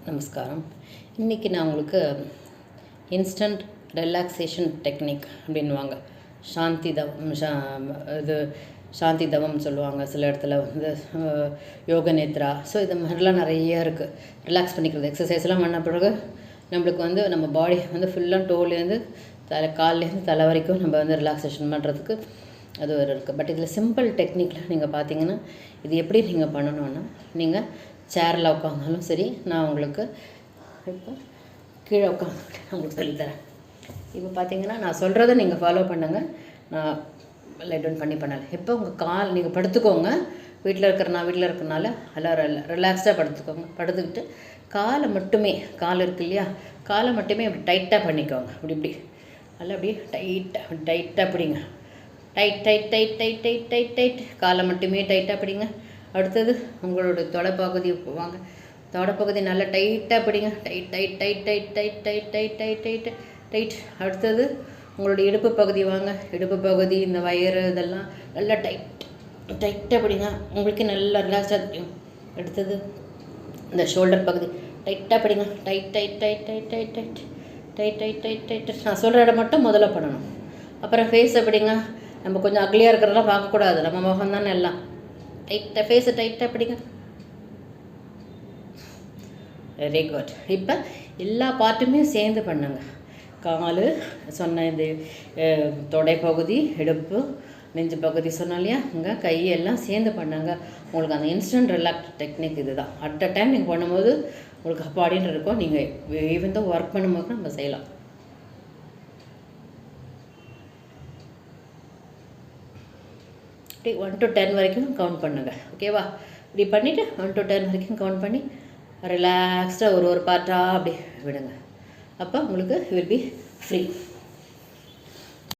நமஸ்காரம். இன்றைக்கி நான் உங்களுக்கு இன்ஸ்டன்ட் ரிலாக்ஸேஷன் டெக்னிக் அப்படின்வாங்க. சாந்தி தவம் சொல்லுவாங்க. சில இடத்துல வந்து யோக நேத்ரா. ஸோ இது மாதிரிலாம் நிறைய இருக்குது. ரிலாக்ஸ் பண்ணிக்கிறது எக்ஸசைஸ்லாம் பண்ண பிறகு நம்மளுக்கு வந்து நம்ம பாடி வந்து ஃபுல்லாக டோலேருந்து கால்லேருந்து தலை வரைக்கும் நம்ம வந்து ரிலாக்ஸேஷன் பண்ணுறதுக்கு அது ஒரு இருக்குது. பட் இதில் சிம்பிள் டெக்னிக்கில் நீங்கள் பார்த்தீங்கன்னா இது எப்படி நீங்கள் பண்ணணுன்னா, நீங்கள் சேரில் உட்காந்தாலும் சரி, நான் உங்களுக்கு இப்போ கீழே உட்காந்து உங்களுக்கு சொல்லித்தரேன். இப்போ பார்த்தீங்கன்னா நான் சொல்கிறத நீங்கள் ஃபாலோ பண்ணுங்கள். நான் லைட் டவுன் பண்ணலை. இப்போ உங்கள் கால் நீங்கள் படுத்துக்கோங்க. வீட்டில் இருக்கிறனால எல்லாம் ரிலாக்ஸ்டாக படுத்துக்கிட்டு காலை மட்டுமே, கால் இருக்கு இல்லையா, காலை மட்டுமே அப்படி டைட்டாக பண்ணிக்கோங்க. இப்படி நல்லா அப்படியே டைட்டாக பிடிங்க. டைட் காலை மட்டுமே டைட்டாக பிடிங்க. அடுத்தது உங்களோட தொடைப்பகுதி வாங்க. தொடைப்பகுதி நல்லா டைட்டாக பிடிங்க. டைட். அடுத்தது உங்களோட இடுப்பு பகுதி வாங்க. இடுப்பு பகுதி, இந்த வயிறு, இதெல்லாம் நல்லா டைட்டாக பிடிங்க. உங்களுக்கு நல்லா ரிலாக்ஸாக தெரியும். அடுத்தது இந்த ஷோல்டர் பகுதி டைட்டாக பிடிங்க. டைட். நான் சொல்கிற இடம் மட்டும் முதல்ல பண்ணணும். அப்புறம் ஃபேஸை பிடிங்க. நம்ம கொஞ்சம் அக்லியாக இருக்கிறதெல்லாம் பார்க்கக்கூடாது. நம்ம முகம் தானே எல்லாம். ஃபேஸை டைட்டாக பிடிங்க. Very good. இப்போ எல்லா பார்ட்டுமே சேர்ந்து பண்ணுங்க. கால் சொன்ன, இந்த தொடைப்பகுதி, இடுப்பு, நெஞ்சு பகுதி சொன்னோம் இல்லையா, இங்கே கையெல்லாம் சேர்ந்து பண்ணுங்க. உங்களுக்கு அந்த இன்ஸ்டன்ட் ரிலாக்ஸ் டெக்னிக் இது தான். அட் அ டைம் நீங்கள் பண்ணும்போது உங்களுக்கு அப்பாடின்னு இருக்கும். நீங்கள் ஈவன் தான் ஒர்க் பண்ணும்போது நம்ம செய்யலாம். 1 to 10 வரைக்கும் கவுண்ட் பண்ணுங்கள். ஓகேவா? இப்படி பண்ணிவிட்டு 1 to 10 வரைக்கும் கவுண்ட் பண்ணி ரிலாக்ஸ்டாக ஒரு பார்ட்டாக அப்படி விடுங்க. அப்போ உங்களுக்கு வில் பி ஃப்ரீ.